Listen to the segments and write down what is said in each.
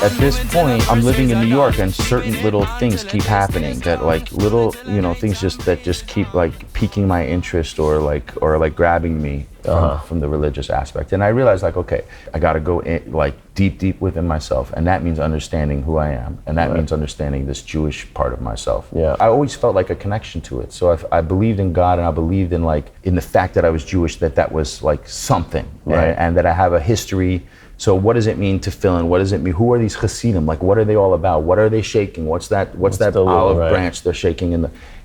at this point, I'm living in New York, and certain little things keep happening that like little, things that just keep like piquing my interest or like grabbing me from the religious aspect. And I realized like, okay, I got to go in, like deep within myself, and that means understanding who I am, and that means understanding this Jewish part of myself. Yeah. I always felt like a connection to it. So I believed in God, and I believed in the fact that I was Jewish, that was like something, and that I have a history. So what does it mean to fill in? What does it mean? Who are these Hasidim? Like, what are they all about? What are they shaking? What's that olive branch they're shaking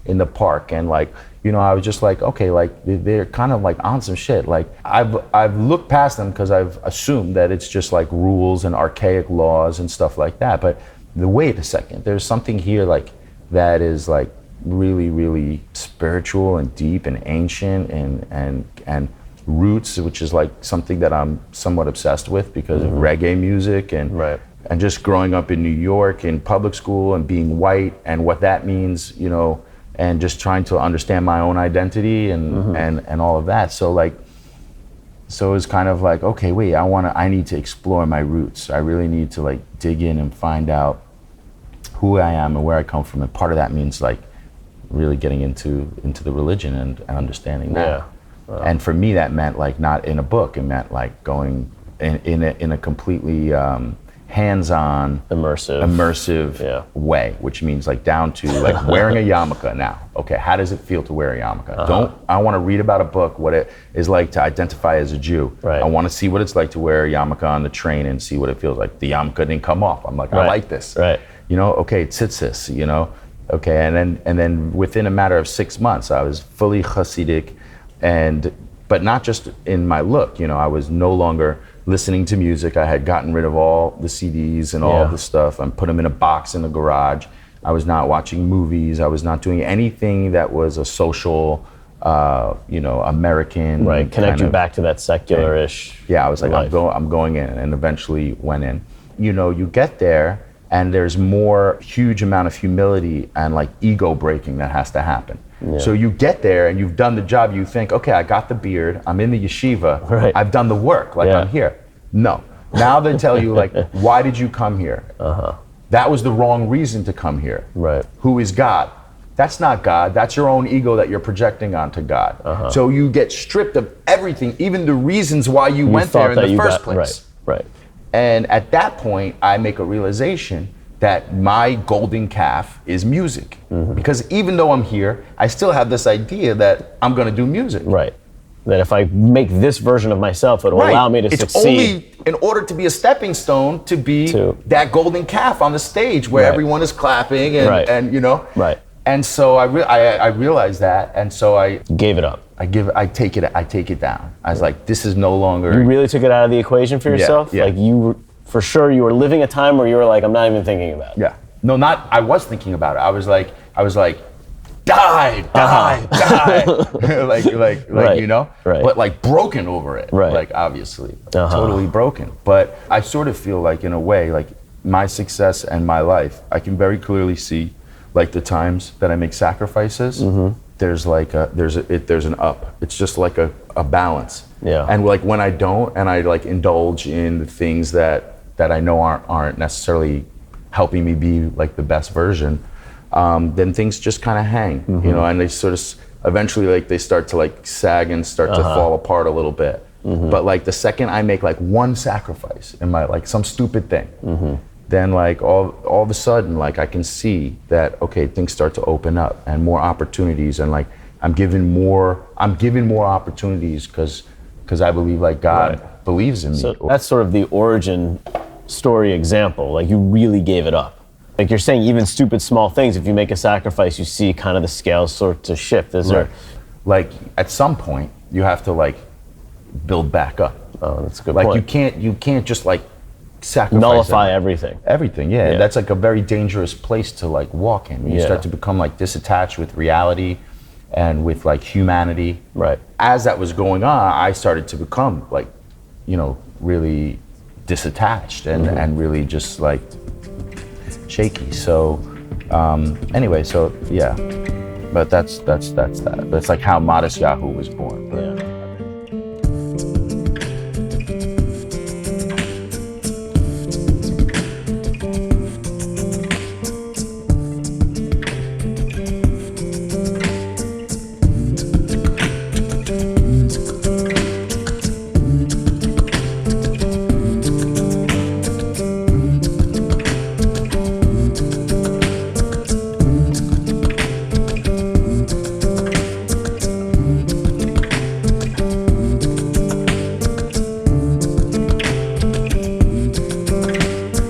in the park? And like, I was just like, okay, like they're kind of like on some shit. Like I've looked past them because I've assumed that it's just like rules and archaic laws and stuff like that. But wait a second, there's something here like that is like really, really spiritual and deep and ancient and roots, which is like something that I'm somewhat obsessed with because of reggae music and just growing up in New York in public school and being white and what that means, and just trying to understand my own identity and all of that. So it was kind of like, okay, wait, I need to explore my roots. I really need to like dig in and find out who I am and where I come from. And part of that means like really getting into the religion and understanding that. Yeah. And for me, that meant like not in a book. It meant like going in a completely hands-on, immersive way, which means like down to like wearing a yarmulke now. Okay, how does it feel to wear a yarmulke? I want to read about a book, what it is like to identify as a Jew. Right. I want to see what it's like to wear a yarmulke on the train and see what it feels like. The yarmulke didn't come off. I'm like, I like this. Right. Okay, tzitzis, Okay, and then within a matter of 6 months, I was fully Hasidic. But not just in my look, I was no longer listening to music. I had gotten rid of all the CDs and all the stuff and put them in a box in the garage. I was not watching movies. I was not doing anything that was a social, American. Right, connect you back to that secular-ish. Yeah, I was like, I'm going in, and eventually went in. You get there, and there's huge amount of humility and like ego breaking that has to happen. Yeah. So you get there and you've done the job. You think, okay, I got the beard. I'm in the yeshiva. Right. I've done the work. I'm here. No. Now they tell you like, why did you come here? That was the wrong reason to come here. Right. Who is God? That's not God. That's your own ego that you're projecting onto God. So you get stripped of everything, even the reasons why you went there in the first place. Right. And at that point, I make a realization that my golden calf is music. Because even though I'm here, I still have this idea that I'm gonna do music. Right. That if I make this version of myself, it'll allow me to succeed. It's only in order to be a stepping stone to be that golden calf on the stage where everyone is clapping and Right. And so I realized that, and so I gave it up. I take it down. I was like, this is no longer. You really took it out of the equation for yourself? Yeah. Like for sure you were living a time where you were like, I'm not even thinking about it. Yeah. No, I was thinking about it. I was like, die, like Right. but like broken over it. Right. Like obviously, totally broken. But I sort of feel like in a way, like my success and my life, I can very clearly see like the times that I make sacrifices. There's like there's an up. It's just like a balance. Yeah. And like when I don't, and I like indulge in the things that I know aren't necessarily helping me be like the best version, then things just kind of hang, and they sort of eventually like they start to like sag and start to fall apart a little bit. But like the second I make like one sacrifice in my like some stupid thing, then like all of a sudden like I can see that okay, things start to open up and more opportunities, and like I'm given more opportunities because I believe like God believes in me. So that's sort of the origin story example. Like you really gave it up. Like you're saying, even stupid small things, if you make a sacrifice, you see kind of the scales sort to shift. Is there? Like at some point you have to like build back up. Oh, that's a good point. Like you can't just like sacrifice nullify everything. Everything, yeah. That's like a very dangerous place to like walk in. You start to become like disattached with reality and with like humanity. Right. As that was going on, I started to become like, really disattached and really just like shaky. So anyway, so yeah. But that's that. That's like how Matisyahu was born. Yeah.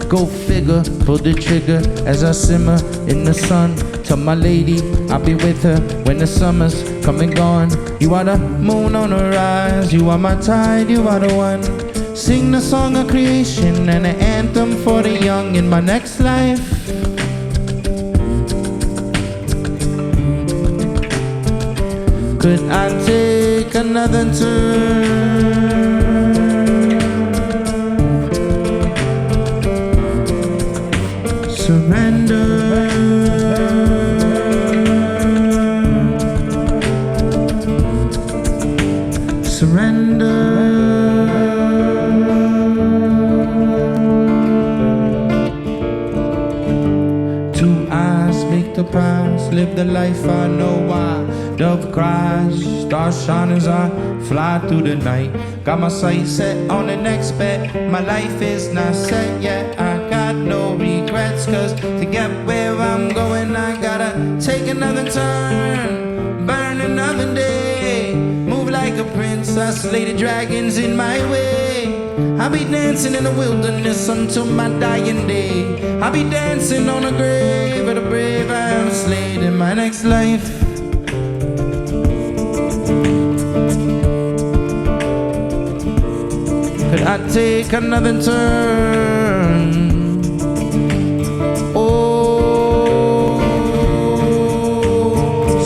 Go figure, pull the trigger as I simmer in the sun. Tell my lady I'll be with her when the summer's come and gone. You are the moon on the rise, you are my tide, you are the one. Sing the song of creation and an anthem for the young in my next life. Could I take another turn? Surrender. Surrender. Two eyes make the prize, live the life I know why. Dove cries, stars shine as I fly through the night. Got my sights set on the next bet. My life is not set yet. I got no regrets, cause to get where I'm going I gotta take another turn, burn another day, move like a prince. I slay the dragons in my way. I'll be dancing in the wilderness until my dying day. I'll be dancing on the grave of the brave I have slayed in my next life. Could I take another turn? Oh,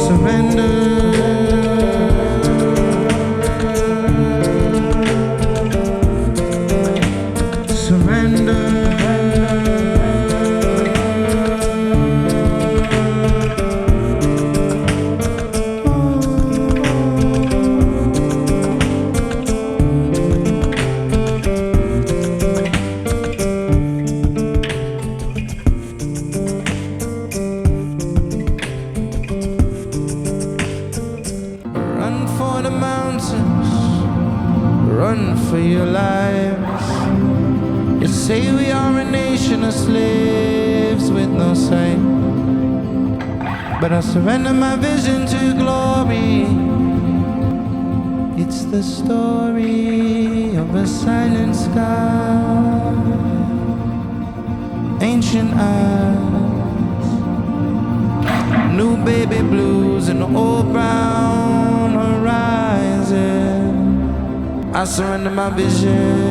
surrender. Surrender. Run for your lives. You say we are a nation of slaves with no sight, but I surrender my vision to glory. It's the story of a silent sky, ancient eyes, new baby blues and old brown horizon. I surrender my vision.